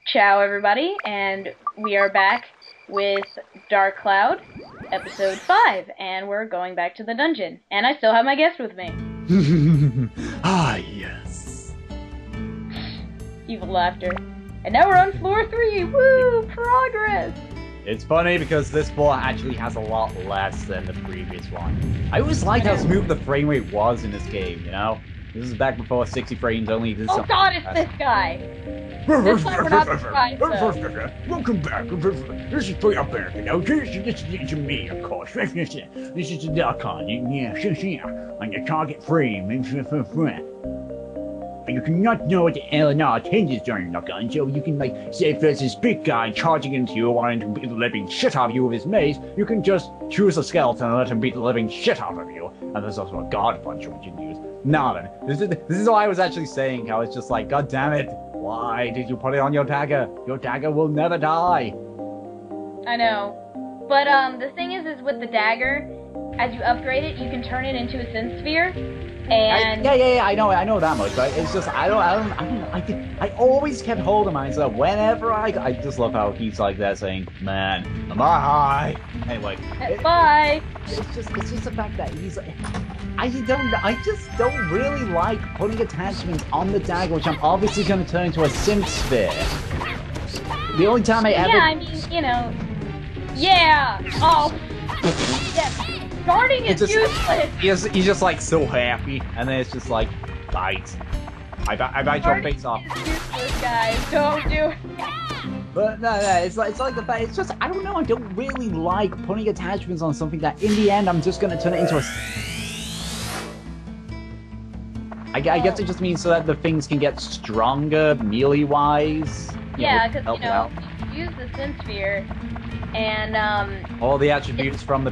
Ciao, everybody, and we are back with Dark Cloud, episode 5, and we're going back to the dungeon. And I still have my guest with me. Ah, yes. Evil laughter. And now we're on floor 3! Woo! Progress! It's funny because this floor actually has a lot less than the previous one. I always liked how smooth the frame rate was in this game, you know? This is back before 60 frames only. This Oh god, it's this guy! This time we're not surprised, though. Welcome back. This is for your back, you know. This is me, of course. This is the duck on your target frame. But you cannot know what the LNR hinges on your gun, so you can, like, say if there's this big guy charging into you, wanting to beat the living shit out of you with his mace, you can just choose a skeleton and let him beat the living shit out of you. And there's also a guard punch which you can use. Now then, this is why I was actually saying how it's just like, god damn it, why did you put it on your dagger? Your dagger will never die. I know. But, the thing is with the dagger, as you upgrade it, you can turn it into a synth sphere. And yeah, I know that much, but it's just I always kept holding myself whenever I just love how he's like that saying, man, am I high? Anyway, bye. It's just the fact that he's I just don't really like putting attachments on the dagger, which I'm obviously going to turn into a synth sphere. The only time I ever I mean, you know, yeah. Oh, yes. Guarding is useless! He's just like so happy, and then it's just like, bite. I bite your face off. Is useless, guys. Don't do it. But no, it's like the fact, it's just, I don't know, I don't really like putting attachments on something that in the end I'm just gonna turn it into a... I guess it just means so that the things can get stronger, melee-wise. Yeah, because, you know, you use the synth sphere, and, all the attributes from the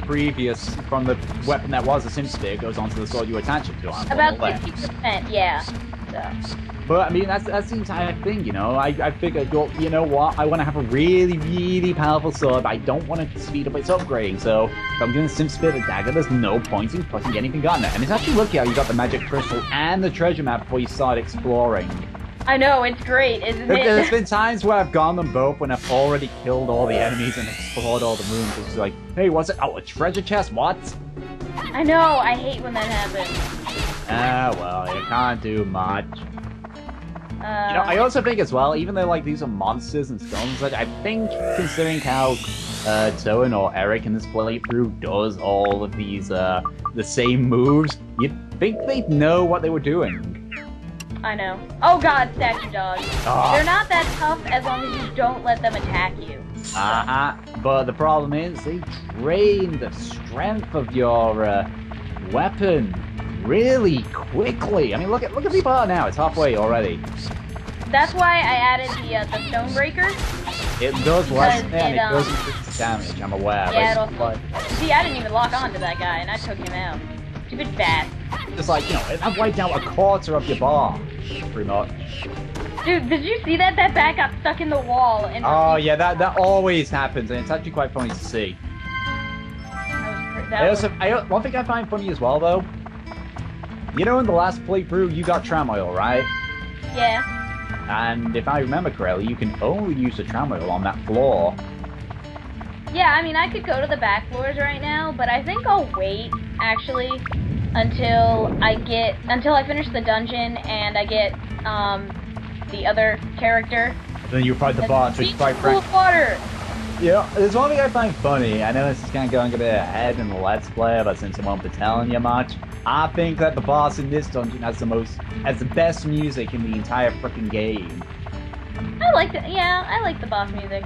weapon that was a synth sphere goes onto the sword you attach it to. About 50%, yeah. So. But, I mean, that's the entire thing, you know? I figured, you know what? I want to have a really, really powerful sword, but I don't want to speed up its upgrading, so if I'm going to synth sphere the dagger, there's no point in putting anything on it. And it's actually lucky how you got the magic crystal and the treasure map before you start exploring. I know, it's great, isn't it? There's been times where I've gone them both when I've already killed all the enemies and explored all the rooms. It's like, hey, what's it? Oh, a treasure chest? What? I know, I hate when that happens. Ah, well, you can't do much. You know, I also think as well, even though like these are monsters and stones, I think considering how Toan or Eric in this playthrough does all of these the same moves, you'd think they'd know what they were doing. I know. Oh god, statue dogs. Oh. They're not that tough as long as you don't let them attack you. But the problem is they drain the strength of your weapon really quickly. I mean, look at the bar now. It's halfway already. That's why I added the stone breakers. It does less than it, it does increase damage. I'm aware. Yeah, see, I didn't even lock on to that guy, and I took him out. Stupid bat. Just like, you know, I've wiped out a quarter of your bar, pretty much. Dude, did you see that? That bat got stuck in the wall. And oh yeah, that always happens, and it's actually quite funny to see. One thing I find funny as well, though. You know, in the last playthrough, you got tram oil, right? Yeah. And if I remember correctly, you can only use the tram oil on that floor. Yeah, I mean, I could go to the back floors right now, but I think I'll wait, actually, until I finish the dungeon and I get, the other character. Then you fight the boss, which quite frankly... water! Yeah, there's one thing I find funny. I know this is kind of going a bit ahead in the Let's Play, but since I won't be telling you much, I think that the boss in this dungeon has the best music in the entire freaking game. I like the boss music.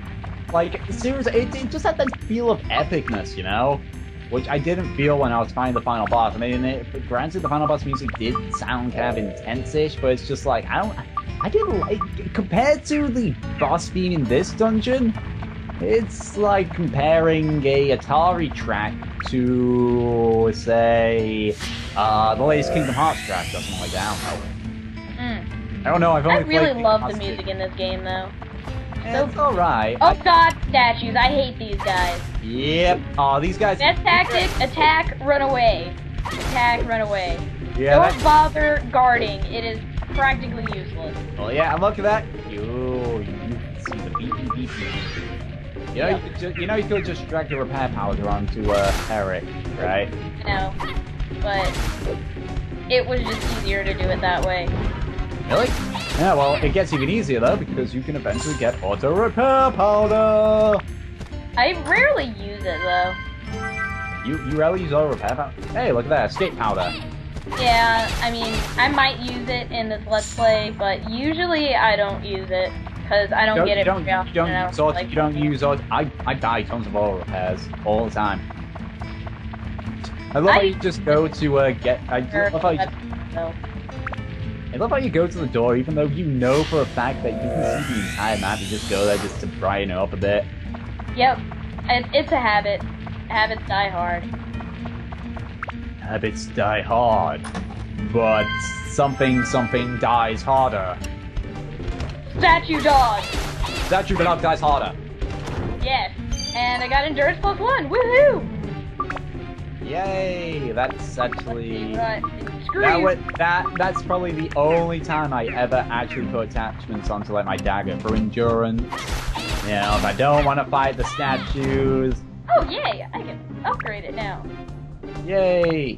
Like, seriously, it just had that feel of epicness, you know? Which I didn't feel when I was fighting the final boss. I mean, granted, the final boss music did sound kind of intense-ish, but it's just like, I didn't like, compared to the boss theme in this dungeon, it's like comparing a Atari track to, say, the latest Kingdom Hearts track or something like that. I don't know. I really love the music in this game, though. Yeah, it's alright. Oh god, statues. I hate these guys. Yep. Oh, these guys... Best tactic, attack, run away. Attack, run away. Yeah, don't bother guarding. It is practically useless. Well, yeah, and look at that. You see You know, you could just drag the repair powder onto Eric, right? No, but it was just easier to do it that way. Really? Yeah, well, it gets even easier though, because you can eventually get auto repair powder! I rarely use it though. You rarely use auto repair powder? Hey, look at that, escape powder. Yeah, I mean, I might use it in this Let's Play, but usually I don't use it, because I don't get it very often. You don't use auto... I die tons of auto repairs all the time. I love how you just go to get... I love how you go to the door, even though you know for a fact that you can see the entire map. You just go there just to brighten it up a bit. Yep, it's a habit. Habits die hard. Habits die hard, but something dies harder. Statue dog! Statue dog dies harder. Yes, and I got endurance +1, woohoo! Yay, that's actually... Screw that's probably the only time I ever actually put attachments onto like my dagger for endurance. You know, if I don't want to fight the statues. Oh yay, I can upgrade it now. Yay!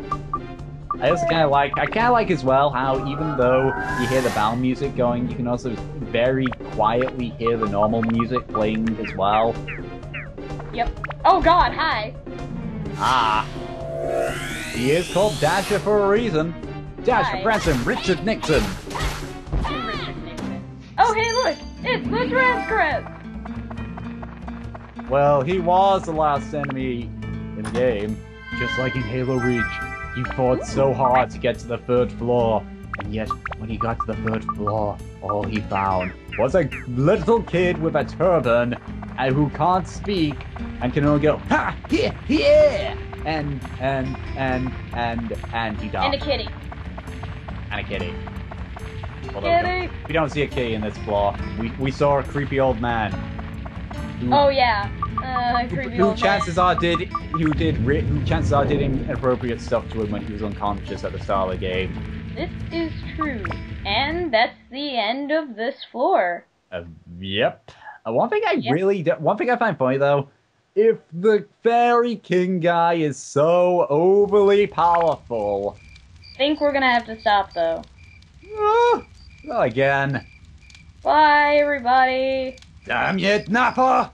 I also kind of like as well how even though you hear the battle music going, you can also very quietly hear the normal music playing as well. Yep. Oh god, hi! Ah. He is called Dasher for a reason. Dasher Branson, Richard Nixon. Richard Nixon. Oh hey look! It's the transcript! Well, he was the last enemy in the game. Just like in Halo Reach, he fought so hard to get to the 3rd floor. And yet, when he got to the 3rd floor, all he found was a little kid with a turban and who can't speak and can only go, ha, here, here! And he died. And a kitty. And a kitty. Kitty! We don't see a kitty in this floor. We saw a creepy old man. Oh yeah, creepy old man. Who chances are did inappropriate stuff to him when he was unconscious at the start of the game. This is true, and that's the end of this floor. Yep. One thing I find funny though, if the Fairy King guy is so overly powerful, I think we're gonna have to stop though. Well, again. Bye, everybody. Damn it, Nappa!